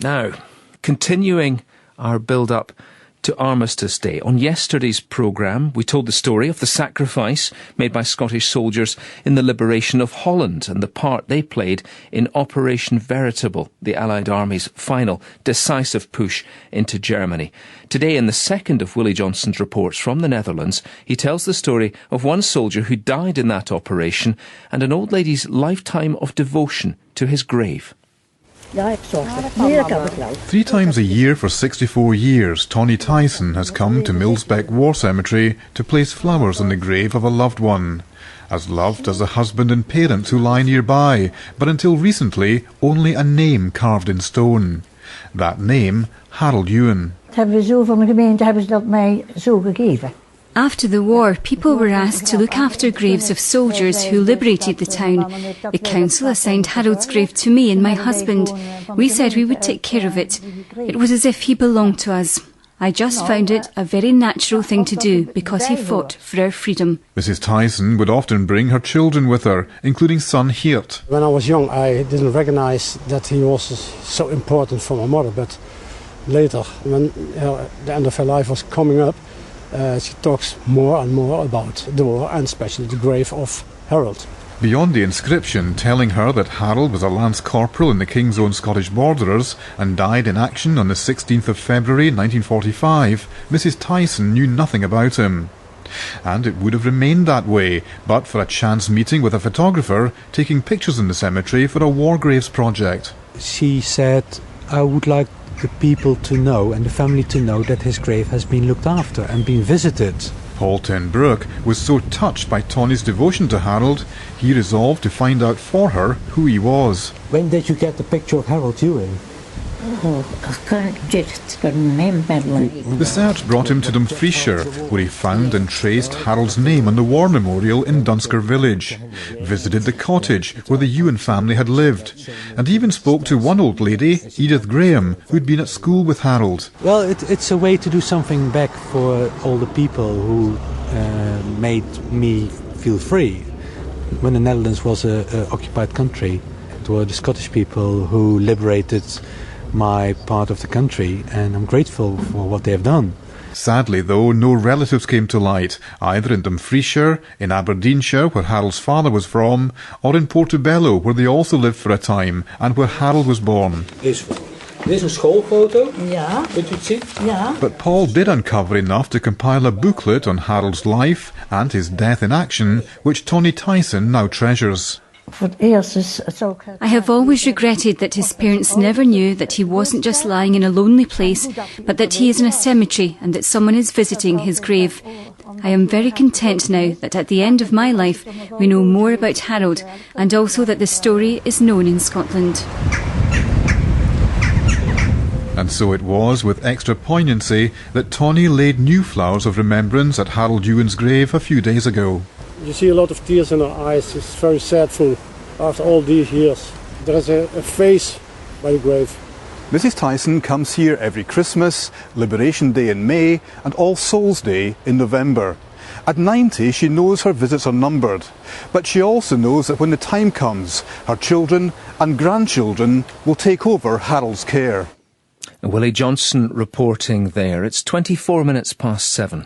Now, continuing our build-up to Armistice Day. On yesterday's programme, we told the story of the sacrifice made by Scottish soldiers in the liberation of Holland and the part they played in Operation Veritable, the Allied Army's final decisive push into Germany. Today, in the second of Willie Johnston's reports from the Netherlands, he tells the story of one soldier who died in that operation and an old lady's lifetime of devotion to his grave. 3 times a year for 64 years, Tony Thijssen has come to Millsbeck War Cemetery to place flowers on the grave of a loved one. As loved as the husband and parents who lie nearby, but until recently only a name carved in stone. That name, Harold Ewen. After the war, people were asked to look after graves of soldiers who liberated the town. The council assigned Harold's grave to me and my husband. We said we would take care of it. It was as if he belonged to us. I just found it a very natural thing to do because he fought for our freedom. Mrs. Thijssen would often bring her children with her, including son Geert. When I was young, I didn't recognize that he was so important for my mother, but later, when the end of her life was coming up, she talks more and more about the war and especially the grave of Harold. Beyond the inscription telling her that Harold was a Lance Corporal in the King's Own Scottish Borderers and died in action on the 16th of February 1945, Mrs. Thijssen knew nothing about him. And it would have remained that way, but for a chance meeting with a photographer taking pictures in the cemetery for a war graves project. She said, I would like the people to know and the family to know that his grave has been looked after and been visited. Paul ten Broek was so touched by Tony's devotion to Harold, he resolved to find out for her who he was. When did you get the picture of Harold Ewen? The search brought him to Dumfriesshire, where he found and traced Harold's name on the war memorial in Dunsker village, visited the cottage where the Ewen family had lived, and even spoke to one old lady, Edith Graham, who'd been at school with Harold. Well, it's a way to do something back for all the people who made me feel free. When the Netherlands was an occupied country, it were the Scottish people who liberated my part of the country, and I'm grateful for what they have done. Sadly, though, no relatives came to light, either in Dumfriesshire, in Aberdeenshire, where Harold's father was from, or in Portobello, where they also lived for a time, and where Harold was born. This is a schoolfoto. Yeah. Did you see? Yeah. But Paul did uncover enough to compile a booklet on Harold's life and his death in action, which Tony Thijssen now treasures. I have always regretted that his parents never knew that he wasn't just lying in a lonely place, but that he is in a cemetery and that someone is visiting his grave. I am very content now that at the end of my life we know more about Harold, and also that the story is known in Scotland. And so it was with extra poignancy that Tony laid new flowers of remembrance at Harold Ewen's grave a few days ago. You see a lot of tears in her eyes. It's very sadful after all these years. There is a face by the grave. Mrs. Thijssen comes here every Christmas, Liberation Day in May and All Souls Day in November. At 90 she knows her visits are numbered, but she also knows that when the time comes, her children and grandchildren will take over Harold's care. Willie Johnston reporting there. It's 24 minutes past 7.